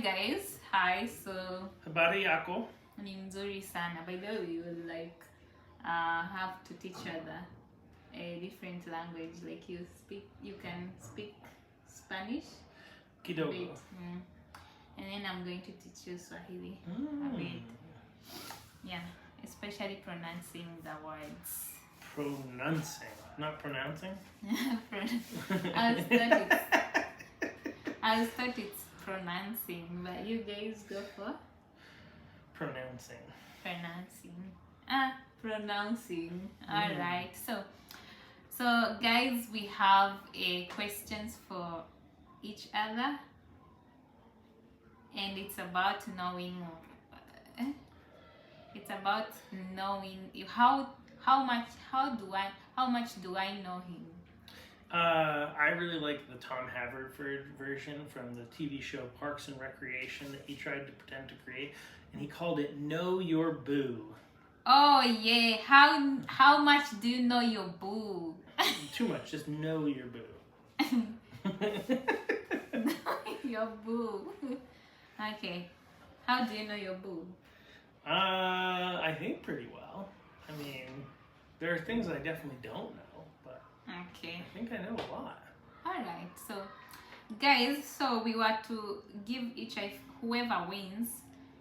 guys. Hi. So Habari yako? ni mzuri sana. By the way, we will like have to teach other a different language. Like you can speak Spanish a Kidogo. bit, and then I'm going to teach you Swahili a bit. Yeah, especially pronouncing the words. Pronouncing, not pronouncing. I was thought it's pronouncing, but you guys go for Pronouncing. Pronouncing. All right. So guys, we have questions for each other, and it's about knowing. It's about knowing how much do I know him. I really like the Tom Haverford version from the TV show Parks and Recreation that he tried to pretend to create, and he called it "Know Your Boo." Oh yeah, how much do you know your boo? Too much, just know your boo. Your boo. Okay, how do you know your boo? I think pretty well. I mean, there are things I definitely don't know, but Okay. I think I know a lot. Alright, so guys, so we were to give whoever wins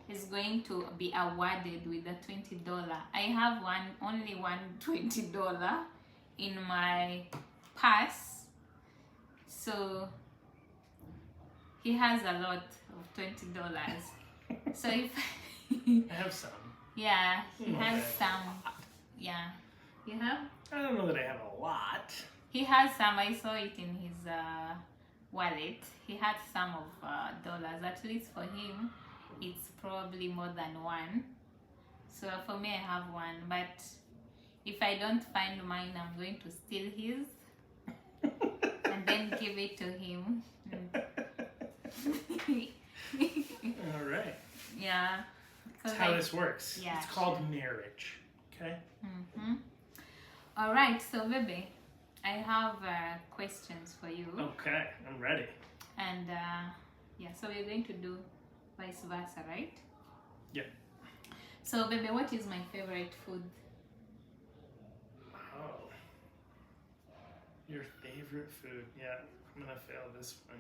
is going to be awarded with a $20. I have only one $20 in my purse. So he has a lot of $20. So if I have some. yeah, he Not has bad. some. Yeah. You have? I don't know that I have a lot. He has some. I saw it in his wallet. He had some of dollars. At least for him, it's probably more than one. So for me, I have one. But if I don't find mine, I'm going to steal his and then give it to him. All right. Yeah. That's how this works. Yeah, it's called sure. marriage. Okay? All right. So, baby, I have questions for you. Okay, I'm ready. And yeah, so we're going to do vice versa, right? Yeah. So, baby, what is my favorite food? Oh. Your favorite food. Yeah, I'm going to fail this one.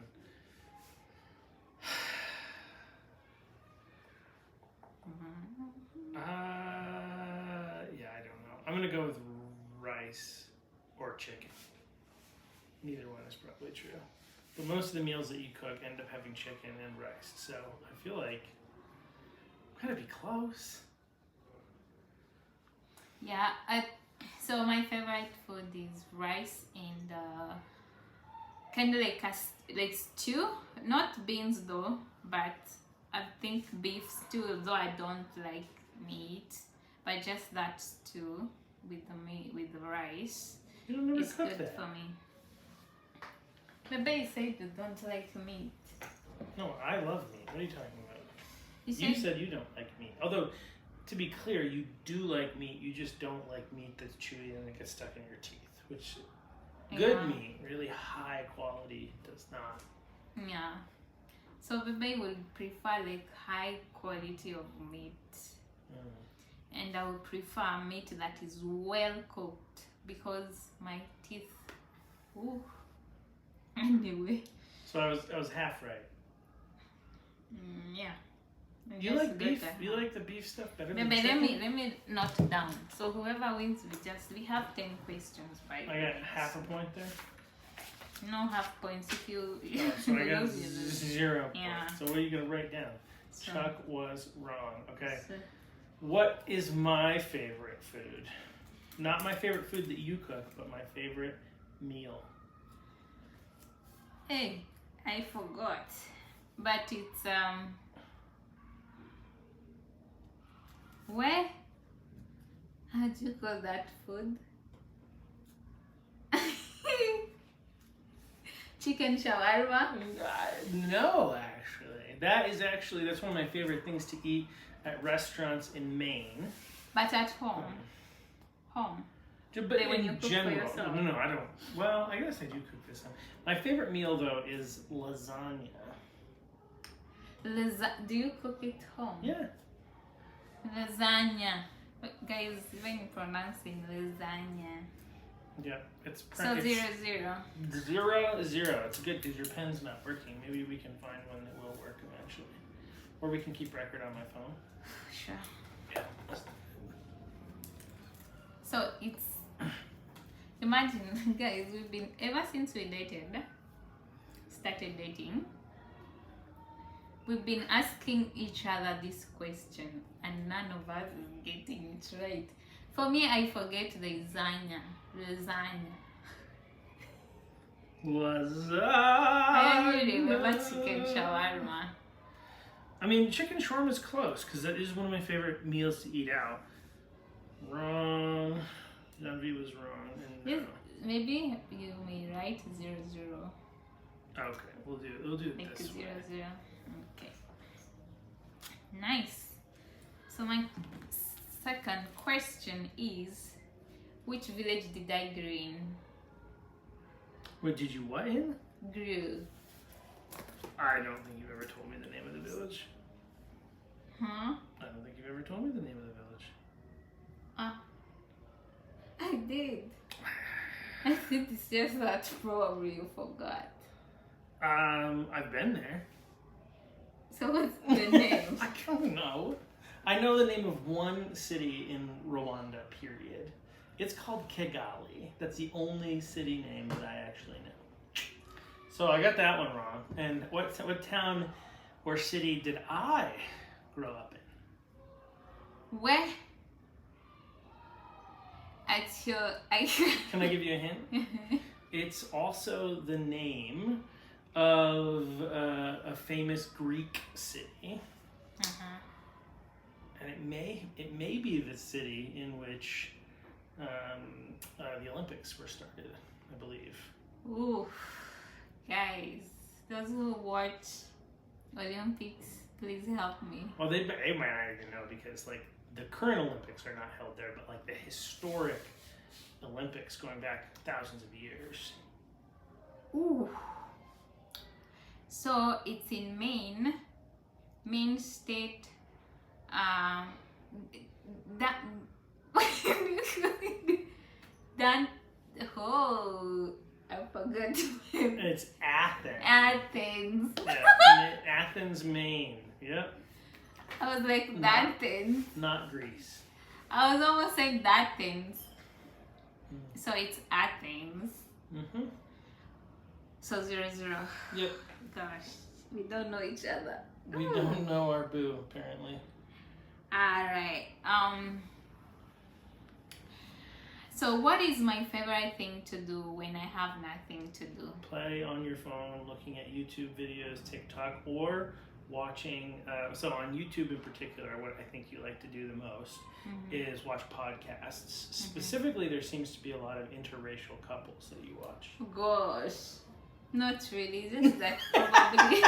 Yeah, I don't know. I'm going to go with rice or chicken. Neither one is probably true. But most of the meals that you cook end up having chicken and rice. So I feel like I'm going to be close. Yeah, so my favorite food is rice and kind of like stew, not beans though, but I think beef stew. Though I don't like meat, but just that stew with the meat with the rice You don't never is cook good that. for me. Maybe you said you don't like meat. No, I love meat. What are you talking about? You You said you don't like meat. Although, to be clear, you do like meat. You just don't like meat that's chewy and it gets stuck in your teeth. Which, good Yeah. meat, really high quality, does not. Yeah. So baby will prefer like high quality of meat. And I would prefer meat that is well cooked because my teeth. Ooh. Anyway. So I was half right. Yeah. You Just like beef? better. You like the beef stuff better than Maybe chicken? let me note down. So whoever wins, we have 10 questions by the I got way. half a point there. No half points if you. Oh, so I got lose, you lose. 0 Yeah. points. So what are you gonna write down? So- Chuck was wrong. Okay. so- What is my favorite food? Not my favorite food that you cook, but my favorite meal. Hey, I forgot. But it's where? How do you call that food? Chicken shawarma? No, actually. That's one of my favorite things to eat at restaurants in Maine. But at home. Home. But But when in you cook for general, yourself. no, I don't. Well, I guess I do cook this time. My favorite meal though is lasagna. Do you cook it home? Yeah. Lasagna. But guys, even pronouncing lasagna. Yeah. It's So it's 0-0. 0-0. It's good because your pen's not working. Maybe we can find one that will work eventually, or we can keep record on my phone. Sure. Yeah. So it's imagine, guys, we've been ever since we started dating. We've been asking each other this question, and none of us is getting it right. For me, I forget the lasagna. I only remember chicken shawarma. I mean, chicken shawarma is close because that is one of my favorite meals to eat out. Wrong. Janvi was wrong. And, Yes, maybe you may write 0-0. okay, we'll do it Like this 0-0. way. Okay. Nice. So my second question is, which village did I grow in? Wait, did you what in? Grew. I don't think you've ever told me the name of the village. Huh? I don't think you've ever told me the name of the village. I did. I think it's just that probably you forgot. I've been there. So what's the name? I don't know. I know the name of one city in Rwanda, period. It's called Kigali. That's the only city name that I actually know. So I got that one wrong. And what town or city did I grow up in? Where? Can I give you a hint? It's also the name of a famous Greek city. And it may be the city in which the Olympics were started, I believe. Ooh, guys, those who watch Olympics, please help me. Well, they might not even know because like the current Olympics are not held there, but like the historic Olympics going back thousands of years. Ooh. So it's in Maine state. I forgot. It's Athens. Athens. Yeah, Athens, Maine. Yep. I was like, Athens. Not Greece. I was almost saying Athens. So it's Athens. Mm-hmm. So 0-0. Yep. Gosh, we don't know each other. We don't know our boo, apparently. Alright. So what is my favorite thing to do when I have nothing to do? Play on your phone, looking at YouTube videos, TikTok, or watching. So on YouTube in particular, what I think you like to do the most is watch podcasts. Specifically, there seems to be a lot of interracial couples that you watch. Gosh, not really. Just that probably.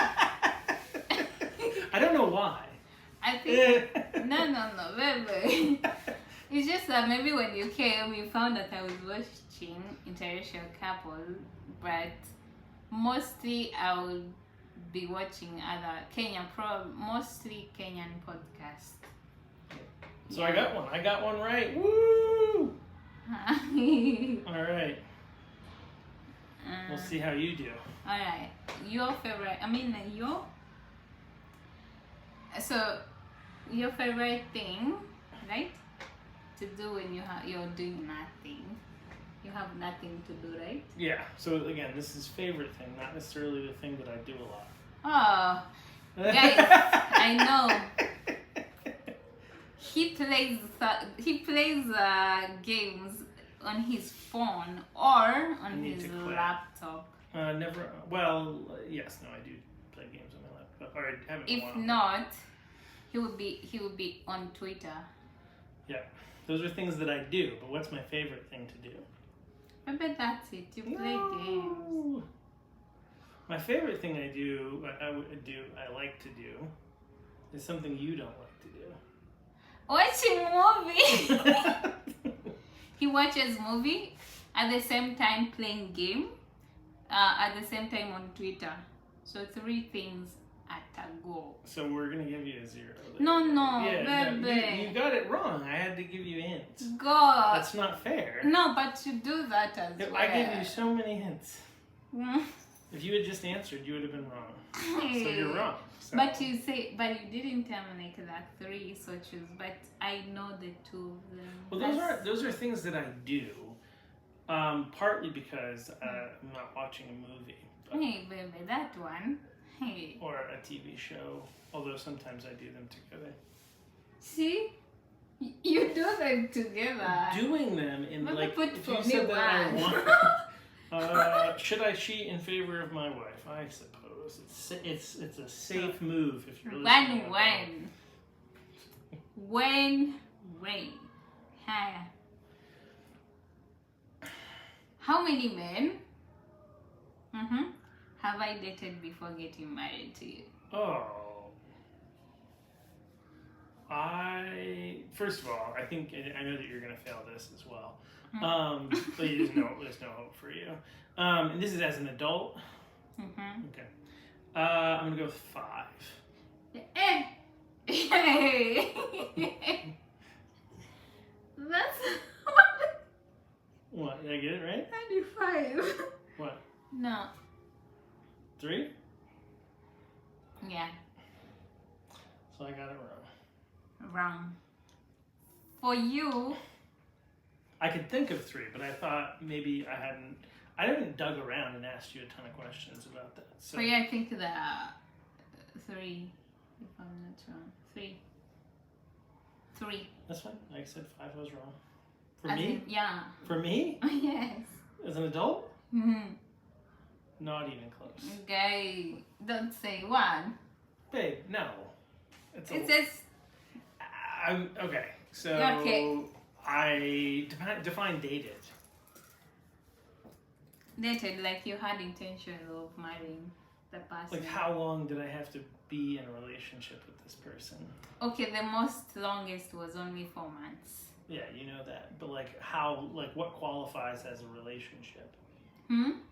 I don't know why. I think no, baby. It's just that maybe when you came, you found that I was watching interracial couple, but mostly I would be watching other mostly Kenyan podcasts. So I got one right. Woo! All right. We'll see how you do. All right. Your favorite? Your favorite thing, right? To do when you're doing nothing. You have nothing to do, right? Yeah. So again, this is favorite thing, not necessarily the thing that I do a lot. Oh, guys, I know. He plays games on his phone or on his laptop. Never. Well, yes, no, I do play games on my laptop. Or I haven't. If not, he would be on Twitter. Yeah, those are things that I do. But what's my favorite thing to do? I bet that's it. You play games. My favorite thing I like to do, is something you don't like to do. Watching movie. He watches movie at the same time playing game, at the same time on Twitter. So 3 things at a go. So we're gonna give you a 0. No, Yeah, no, baby. you got it wrong. I had to give you hints. God. That's not fair. No, but you do that as well. I gave you so many hints. Mm. If you had just answered, you would have been wrong. So Hey. you're wrong. So. But you didn't tell me like that 3, so choose. But I know the 2 of them. Well, those are things that I do. Partly because I'm not watching a movie. But, Hey, baby, that one. Hey. or a TV show. Although sometimes I do them together. See? You do them together. Doing them in What like put if for you me said that one? I want. Should I cheat in favor of my wife? I suppose it's a safe move if you're listening. When. Hi. How many men have I dated before getting married to you? Oh. First of all, I think I know that you're gonna fail this as well. But there's no hope for you. And this is as an adult. Okay. I'm gonna go with 5. Hey. That's What? Did I get it right? 95. What? No. 3? Yeah. So I got it wrong. Wrong. For you. I could think of 3, but I thought maybe I didn't dug around and asked you a ton of questions about that. So For you, I think the 3. If I'm not wrong. 3. that's fine. Like I said, 5 was wrong. For As me? in- yeah. For me? Yes. As an adult? Mm-hmm. Not even close. Okay. Don't say 1. Babe, no. It says okay. So Okay. I define dated. dated, like you had intention of marrying the person. Like how long did I have to be in a relationship with this person? Okay, the most longest was only 4 months. Yeah, you know that. But what qualifies as a relationship?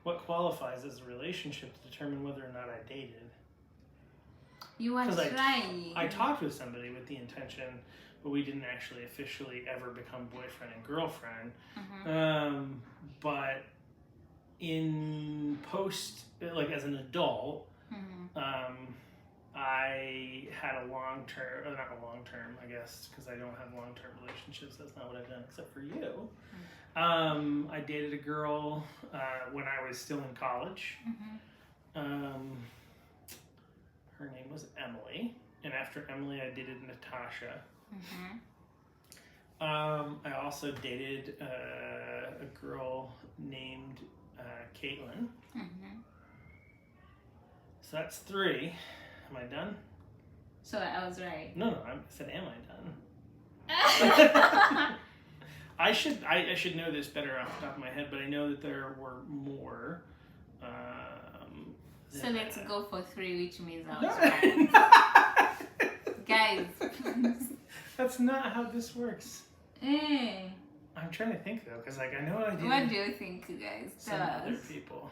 What qualifies as a relationship to determine whether or not I dated? You were 'Cause trying. I talked with somebody with the intention, but we didn't actually officially ever become boyfriend and girlfriend. But in as an adult, I had not a long term, I guess, because I don't have long term relationships. That's not what I've done except for you. I dated a girl when I was still in college. Her name was Emily, and after Emily, I dated Natasha. I also dated a girl named Caitlin. So that's 3. Am I done? So I was right. No, I said, am I done? I should know this better off the top of my head, but I know that there were more. So let's go for 3, which means I was No. right. Guys. That's not how this works. Eh. I'm trying to think though, because I know I did. What do you think, guys? Some Tell other us. people.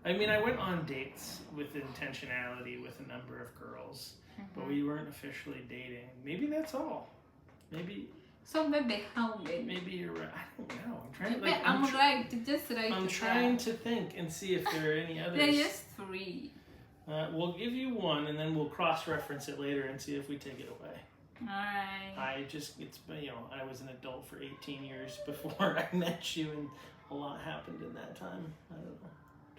I mean, I went on dates with intentionality with a number of girls, but we weren't officially dating. Maybe that's all. Maybe. So baby, how many? Maybe you're right. I don't know. I'm trying. Baby, I'm right. Just right. I'm trying to think and see if there are any others. There's just 3. We'll give you 1, and then we'll cross-reference it later and see if we take it away. Alright. I was an adult for 18 years before I met you, and a lot happened in that time. I don't know,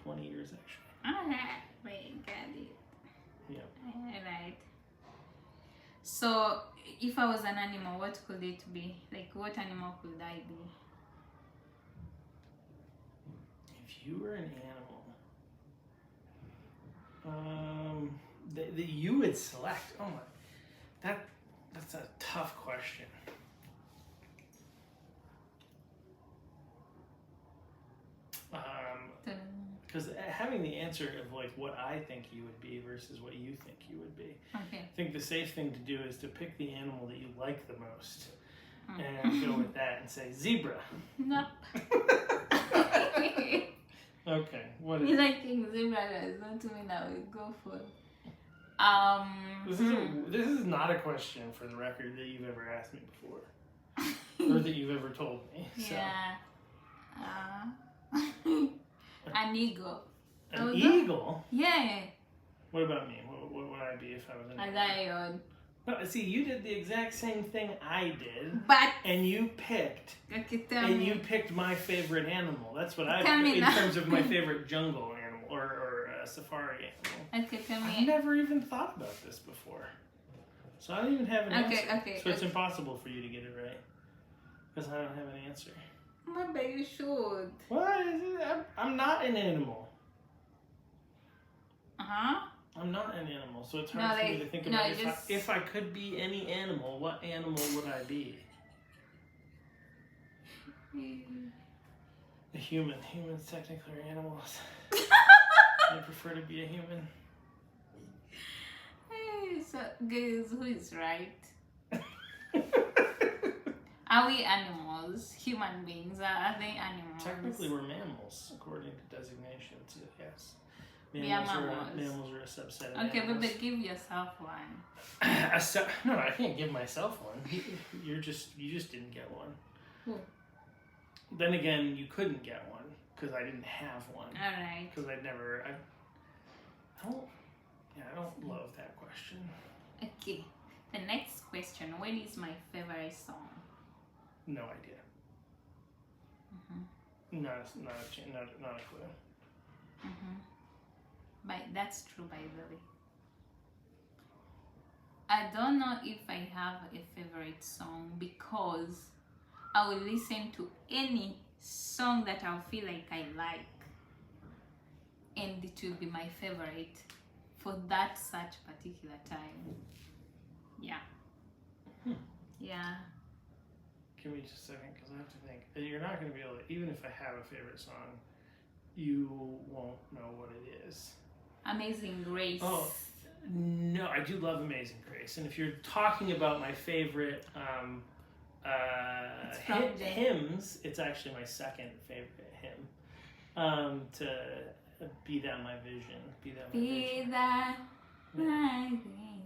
20 years actually. Alright. Wait, got it. Yeah. Alright. So, if I was an animal, what could it be? Like, what animal could I be? If you were an animal, that you would select. Oh my, that's a tough question. Because having the answer of like what I think you would be versus what you think you would be. Okay. I think the safe thing to do is to pick the animal that you like the most and go with that and say zebra. No. Okay. What is You like zebra does not mean I will go for This is not a question, for the record, that you've ever asked me before, or that you've ever told me. So. Yeah. An eagle. An eagle? Yeah. What about me? What would I be if I was an A eagle? lion. No, see, you did the exact same thing I did, But and you picked, okay, tell and me. you picked my favorite animal. That's what I Tell me in now. terms of my favorite jungle animal or safari animal. Okay, tell I've me. never even thought about this before, so I don't even have an answer. Okay. So it's impossible for you to get it right because I don't have an answer. But you should. What is it? I'm not an animal. Uh-huh. I'm not an animal, so it's No, hard for me like- to think no, about just- if I could be any animal, what animal would I be? A human. Humans technically are animals. I prefer to be a human. Hey, so, guys, who is right? Are we animals? Human beings? Are they animals? Technically, we're mammals, according to designations. Yes. We are Mammals are a subset of Okay, animals. but give yourself one. No, I can't give myself one. You just didn't get one. Who? Then again, you couldn't get one because I didn't have one. All right. Because I don't love that question. Okay. The next question. What is my favorite song? No idea. Not a clue. But that's true, by the way. I don't know if I have a favorite song because I will listen to any song that I'll feel like I like, and it will be my favorite for that such particular time. Yeah. Yeah. Give me just a second because I have to think. You're not going to be able to, even if I have a favorite song, you won't know what it is. Amazing Grace. Oh, no, I do love Amazing Grace. And if you're talking about my favorite It's from Jay. hymns, it's actually my second favorite hymn. To Be Thou My Vision. Be Thou My Be Vision. that my thing.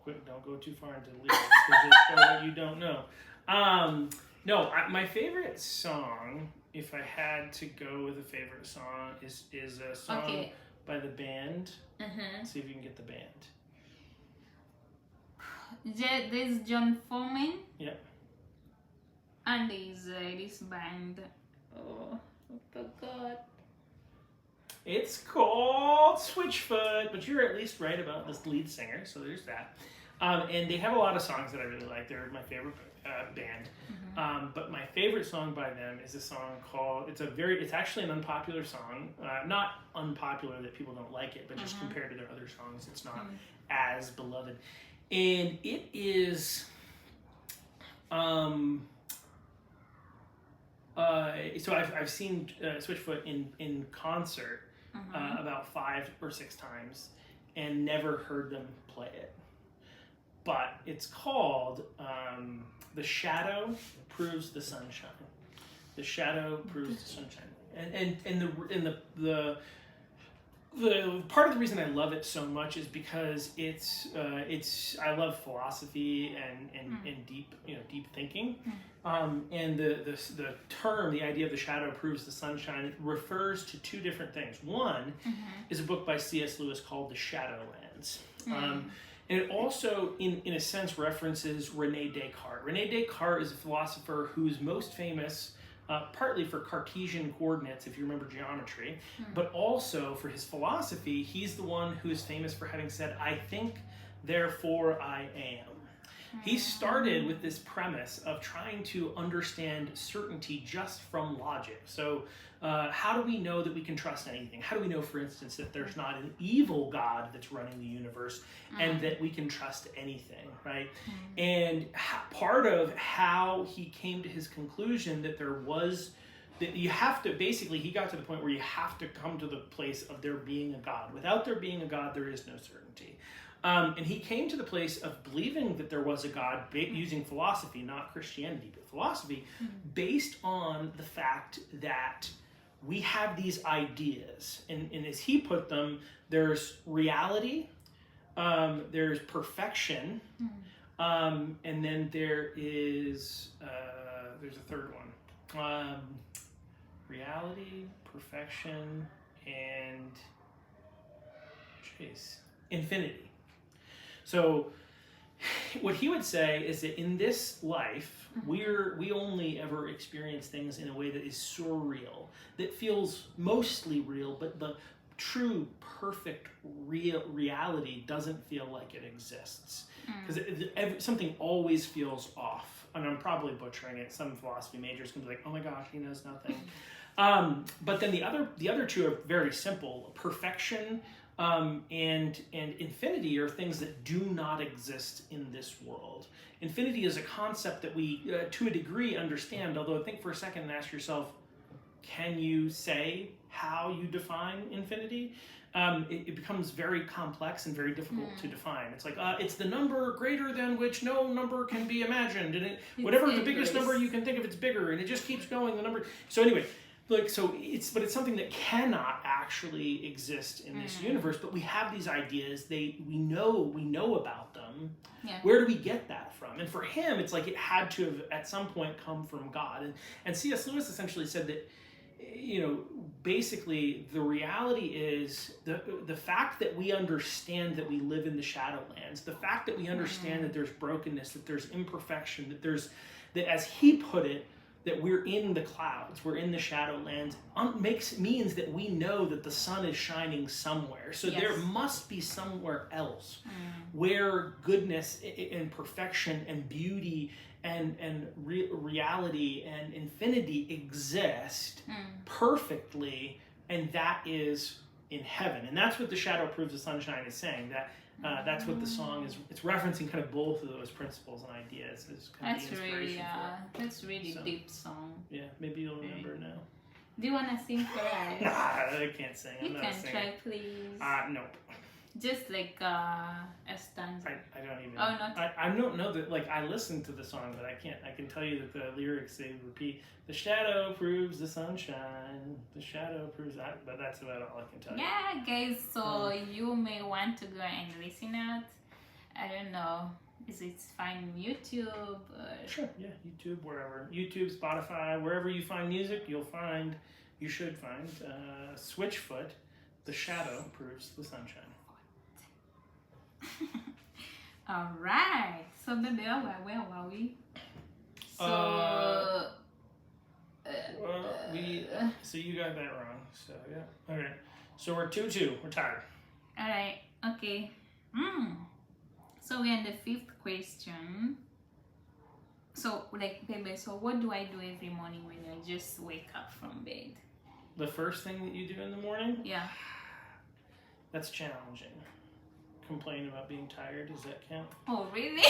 Quick, don't go too far into the lyrics because it's what you don't know. My favorite song, if I had to go with a favorite song, is a song by the band. See if you can get the band. There's John Foreman. Yep. And there's this band. Oh, I forgot. It's called Switchfoot, but you're at least right about this lead singer, so there's that. And they have a lot of songs that I really like. They're my favorite band. But my favorite song by them is a song called, it's actually an unpopular song. Not unpopular that people don't like it, but just compared to their other songs, it's not as beloved. And it is, so I've seen Switchfoot in concert about 5 or 6 times and never heard them play it. But it's called The Shadow Proves the Sunshine. The Shadow Proves the Sunshine. And the part of the reason I love it so much is because it's I love philosophy and deep thinking. And the term, the idea of the shadow proves the sunshine, refers to 2 different things. One is a book by C.S. Lewis called The Shadowlands. And it also, in a sense, references René Descartes. René Descartes is a philosopher who's most famous partly for Cartesian coordinates, if you remember geometry, but also for his philosophy. He's the one who is famous for having said, "I think, therefore I am." He started with this premise of trying to understand certainty just from logic. So how do we know that we can trust anything? How do we know, for instance, that there's not an evil God that's running the universe and that we can trust anything, right? And part of how he came to his conclusion that you have to, basically, he got to the point where you have to come to the place of there being a God. Without there being a God, there is no certainty. And he came to the place of believing that there was a God using philosophy, not Christianity, but philosophy, based on the fact that we have these ideas. And as he put them, there's reality, There's perfection. And then there's a third one. Reality, perfection, and infinity. So what he would say is that in this life, we only ever experience things in a way that is surreal, that feels mostly real, but the true, perfect, real reality doesn't feel like it exists. Because something always feels off. And I'm probably butchering it. Some philosophy majors can be like, oh my gosh, he knows nothing. But then the other two are very simple. Perfection and infinity are things that do not exist in this world. Infinity is a concept that we, to a degree, understand, although think for a second and ask yourself, can you say how you define infinity? It becomes very complex and very difficult to define. It's like, it's the number greater than which no number can be imagined. And whatever the biggest number you can think of, it's bigger. And it just keeps going, the number. So anyway, but it's something that cannot actually exist in this universe, but we have these ideas, we know about them. Where do we get that from? And for him, it's like it had to have at some point come from God. And C.S. Lewis essentially said that, basically the reality is the fact that we understand that we live in the Shadowlands, the fact that we understand that there's brokenness, that there's imperfection, that as he put it, that we're in the clouds, we're in the Shadowlands, means that we know that the sun is shining somewhere. So there must be somewhere else where goodness and perfection and beauty and reality and infinity exist perfectly, and that is in heaven. And that's what the shadow proves the sunshine is saying. That's what the song is. It's referencing kind of both of those principles and ideas. That's really deep song. Yeah, maybe you'll remember now. Do you want to sing for us? Nah, I can't sing. You can try, please. Nope. Just like a stanza. I don't even. Oh, not. I don't know that. Like, I listened to the song, but I can't. I can tell you that the lyrics, they repeat. The shadow proves the sunshine. The shadow proves that. But that's about all I can tell you. Yeah, guys. So you may want to go and listen out. I don't know. Is it fine on YouTube? Sure. Yeah, YouTube, wherever. YouTube, Spotify, wherever you find music, you should find Switchfoot. The shadow proves the sunshine. All right. So, baby, where were we? So, so you got that wrong. So yeah. Okay. So we're 2-2. We're tired. All right. Okay. So we're on the fifth question. So, like, baby, so what do I do every morning when I just wake up from bed? The first thing that you do in the morning? Yeah. That's challenging. Complain about being tired, does that count? Oh, really?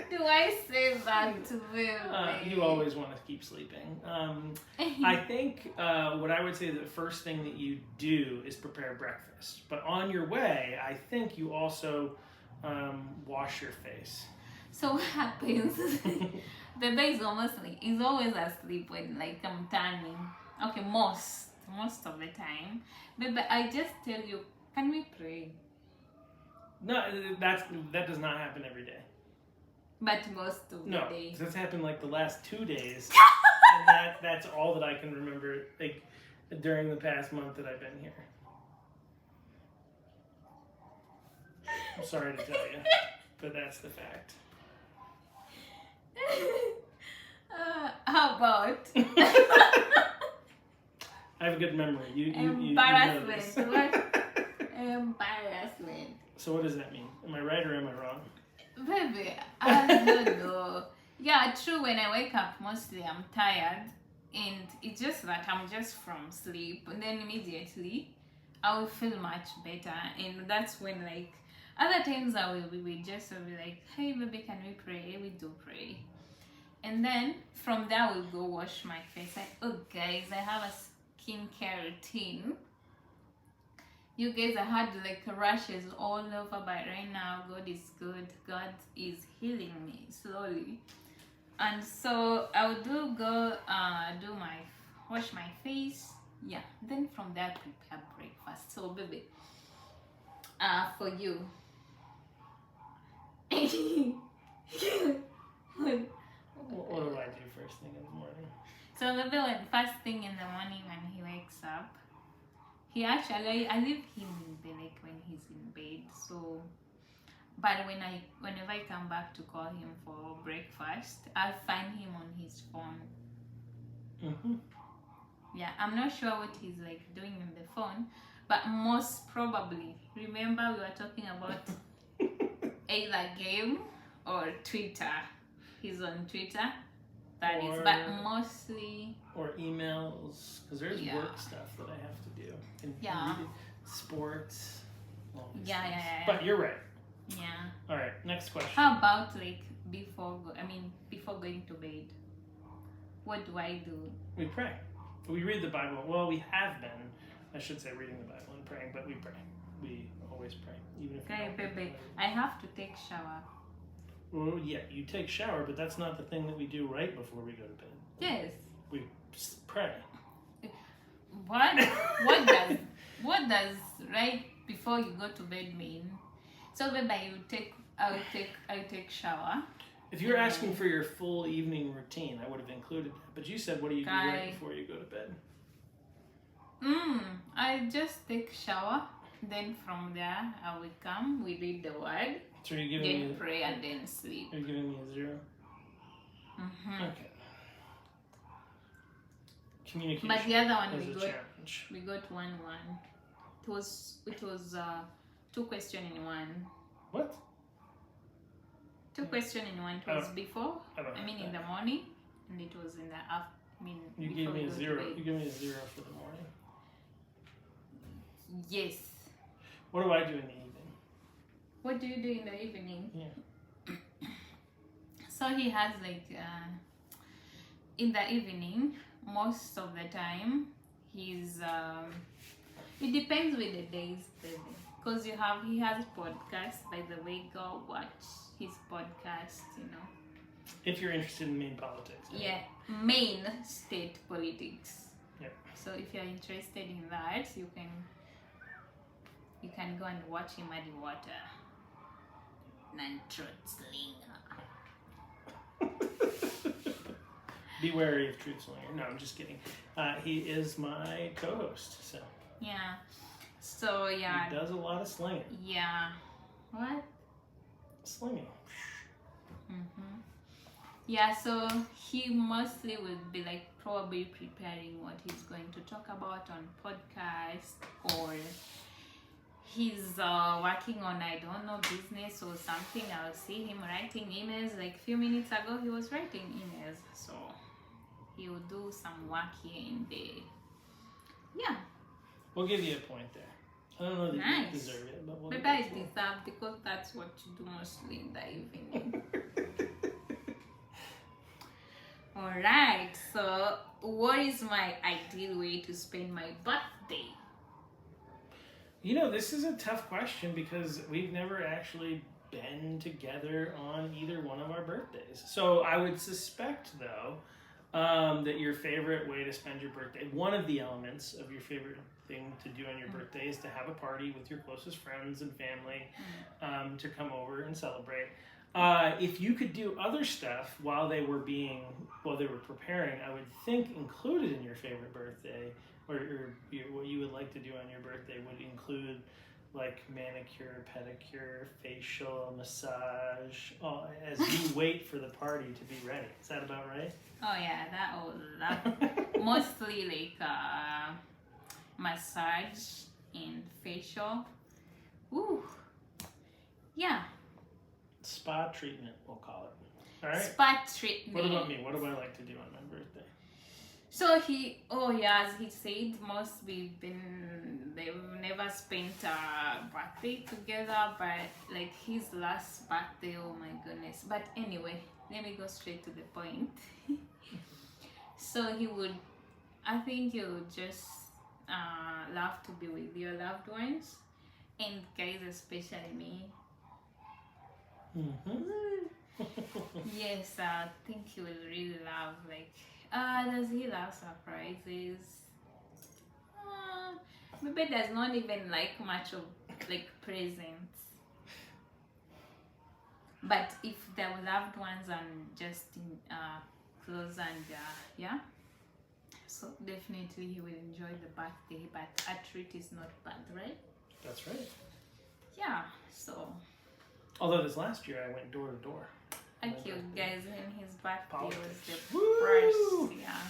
Do I say that to them? You always want to keep sleeping. I think what I would say the first thing that you do is prepare breakfast. But on your way, I think you also wash your face. So what happens? Bebe is always asleep when I'm turning. Okay, most of the time. But I just tell you, can we pray? No, that does not happen every day. But most of the day. No, that's happened like the last 2 days. And that's all that I can remember during the past month that I've been here. I'm sorry to tell you, but that's the fact. How about? I have a good memory. Embarrassment. What? Embarrassment. So what does that mean? Am I right or am I wrong? Baby, I don't know. Yeah, true. When I wake up, mostly I'm tired, and it's just that I'm just from sleep, and then immediately I will feel much better, and that's when other times I will be like, hey baby, can we pray? We do pray. And then from there I will go wash my face. Guys, I have a skincare routine. You guys, I had rashes all over, but right now God is good. God is healing me slowly. And so I will wash my face, Yeah, then from there prepare breakfast. So baby, for you. What do I do first thing in the morning? So maybe when first thing in the morning when he wakes up, he actually I leave him in bed like when he's in bed. So, but whenever I come back to call him for breakfast, I find him on his phone. Mm-hmm. Yeah, I'm not sure what he's like doing on the phone, but most probably, remember we were talking about either game or Twitter. He's on Twitter. That is, but mostly. Or emails, because there's Yeah. work stuff that I have to do. And Yeah. Sports. All these Yeah, things. yeah. But you're right. Yeah. All right, next question. How about like before going to bed? What do I do? We pray. We read the Bible. Well, we have been, I should say, reading the Bible and praying, but we pray. We always pray, even if we Okay, don't. baby. I have to take shower. Well, yeah, you take shower, but that's not the thing that we do right before we go to bed. Yes. We pray. What? What does right before you go to bed mean? So baby, I'll take shower. If you're asking for your full evening routine, I would have included that. But you said, what do you do right before you go to bed? I just take shower. Then from there, I will come. We read the word. So you're giving Then me pray and then sleep. You're giving me a 0. Mm-hmm. Okay. Communication. But the other one is a challenge. we got 1-1. It was 2 questions in one. What? 2 questions in one. It was before. I mean in the morning, and it was in the afternoon. You gave me a 0. You gave me a 0 for the morning. Yes. What do I do in the evening? What do you do in the evening? Yeah. So he has like in the evening, most of the time, he's it depends with the days, baby. Because he has podcasts. By the way, go watch his podcast. If you're interested in Maine politics. Yeah, Maine state politics. Yeah. So if you're interested in that, you can go and watch him at the water. Be wary of Truth Slinger. No, I'm just kidding. He is my co-host, so. Yeah. So yeah. He does a lot of slinging. Yeah. What? Slinging. Mm-hmm. Yeah. So he mostly would be like probably preparing what he's going to talk about on podcast, or he's working on business or something. I'll see him writing emails. Like a few minutes ago, he was writing emails. So he will do some work here and there. Yeah. We'll give you a point there. I don't know that you Nice. deserve it, but we'll But give I you a point. deserve, because that's what you do mostly in the evening. Alright, so what is my ideal way to spend my birthday? This is a tough question because we've never actually been together on either one of our birthdays. So I would suspect, though, that your favorite way to spend your birthday, one of the elements of your favorite thing to do on your birthday, is to have a party with your closest friends and family to come over and celebrate. If you could do other stuff while they were preparing, I would think included in your favorite birthday, or what you would like to do on your birthday, would include like manicure, pedicure, facial, massage, as you wait for the party to be ready. Is that about right? Oh yeah, that mostly like massage and facial. Ooh, yeah. Spa treatment, we'll call it. All right. Spa treatment. What about me? What do I like to do on my birthday? So as he said, they've never spent a birthday together, but like his last birthday, oh my goodness. But anyway, let me go straight to the point. So I think he would just love to be with your loved ones, and guys, especially me. Mm-hmm. Yes, I think he will really love, does he love surprises? Bebe does not even like much of like presents. But if there were loved ones and just in close and yeah, so definitely he will enjoy the birthday. But a treat is not bad, right? That's right. Yeah. So Although this last year I went door to door. thank you guys. When his birthday Politics. was the Woo! first, yeah,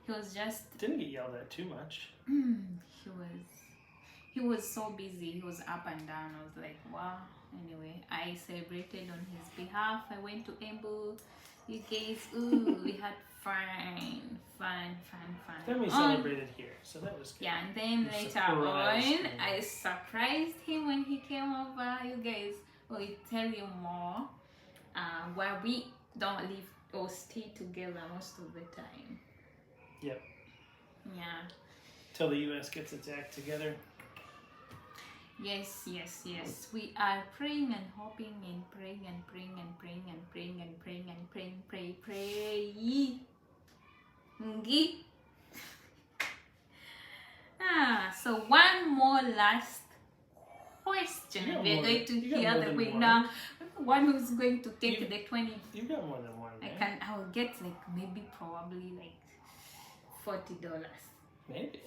he was just Didn't get yelled at too much. he was so busy. He was up and down. I was like, wow. Anyway, I celebrated on his behalf. I went to Embu. You guys, ooh, we had fun. Then we celebrated here, so that was good. Yeah, and then You later surprised on, me. I surprised him when he came over. You guys, will tell you more. Where we don't live or stay together most of the time. Yep. Yeah. Till the U.S. gets its act together. Yes. We are praying and hoping and praying and praying and praying and praying and praying and praying, pray. Ngi. So one more last question. You got We are more- going to you got hear more the than winner. One who's going to take You- the 20. You've got more than one, man. I will get like maybe probably like $40. Maybe.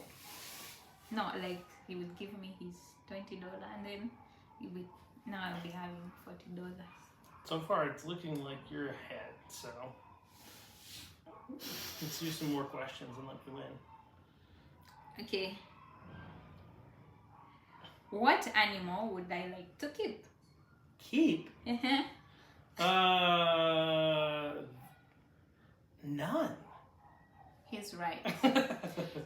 No, like he would give me his $20 and then he would now I'll be having $40. So far, it's looking like you're ahead, so let's do some more questions and let you win. Okay. What animal would I like to keep? Keep? None. He's right.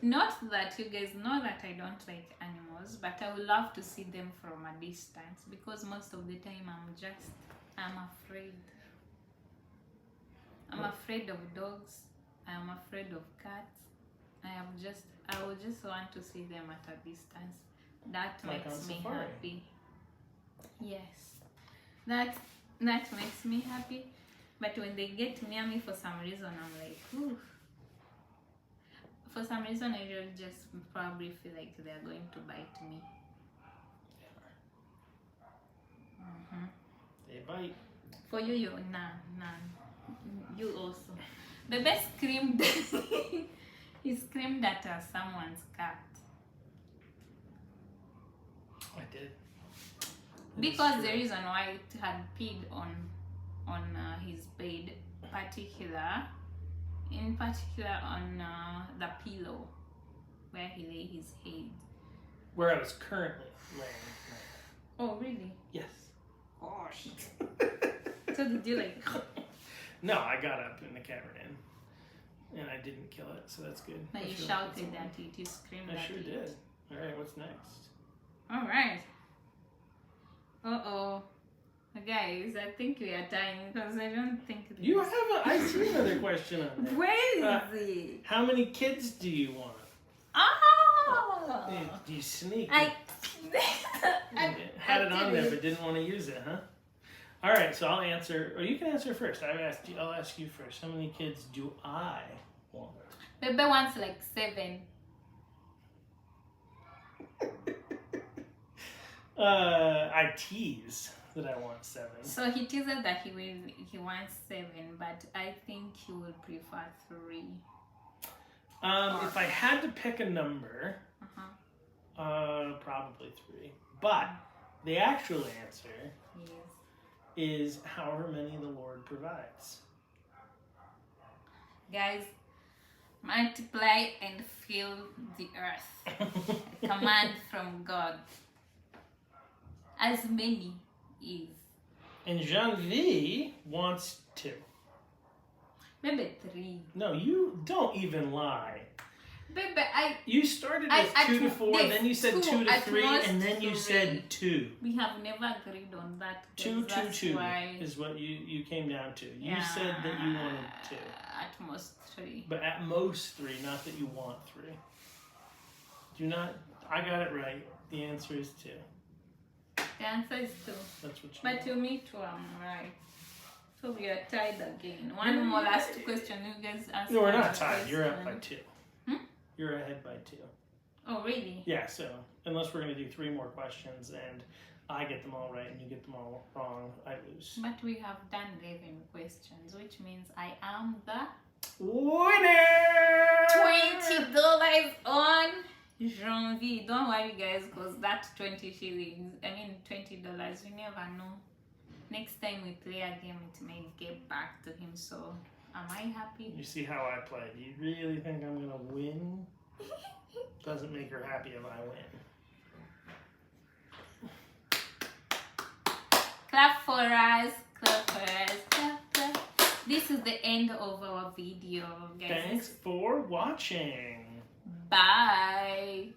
Not that you guys know that I don't like animals, but I would love to see them from a distance because most of the time I'm afraid. I'm afraid of dogs. I'm afraid of cats. I would just want to see them at a distance. That Like makes on me safari. happy. Yes. That makes me happy. But when they get near me for some reason, I'm like, ooh. For some reason, I really just probably feel like they're going to bite me. They bite. For you, none. You also. Bebe screamed. He screamed at someone's cat. I did. Because the reason why it had peed on his bed, in particular on the pillow where he lay his head. Where I was currently laying. Oh, really? Yes. Gosh. So did you like? No, I got up and the cat ran in. And I didn't kill it, so that's good. No, I you feel like shouted it's at it. You screamed I at sure it. did. Alright, what's next? All right. Guys, I think we are dying because I don't think You have I see another question on there. Where is it? How many kids do you want? Oh! You sneaky. I had it on there didn't. but didn't want to use it, huh? Alright, so I'll answer, or you can answer first. I'll ask you first. How many kids do I want? Bebe wants like 7. I tease that I want 7. So he teases that he wants 7, but I think he would prefer 3. If I had to pick a number, probably 3. But the actual answer Yes. is however many the Lord provides. Guys, multiply and fill the earth. Command from God. As many is. And Jean-V wants 2. Maybe 3. No, you don't even lie. Baby, You started with 2 to 4, yes, then you said 2 to at 3, most and then you 3. said 2. We have never agreed on that. 2, 2, That's 2 why, is what you came down to. You said that you wanted 2. At most 3. But at most 3, not that you want 3. Do not, I got it right. The answer is 2. The answer is 2. That's what you But want. you me too, I'm right. So we are tied again. One more last question. You guys ask. No, we're me not a tied. You're up by question. 2. You're ahead by 2. Oh, really? Yeah, so unless we're going to do 3 more questions and I get them all right and you get them all wrong, I lose. But we have done 11 questions, which means I am the Winner! $20 on Janvier. Don't worry, guys, because that 20 shillings, I mean $20, we never know. Next time we play a game, it may get back to him. So, am I happy? You see how I play. Do you really think I'm going to win? Doesn't make her happy if I win. Clap for us, clap for us, clap, clap. This is the end of our video, guys. Thanks for watching. Bye.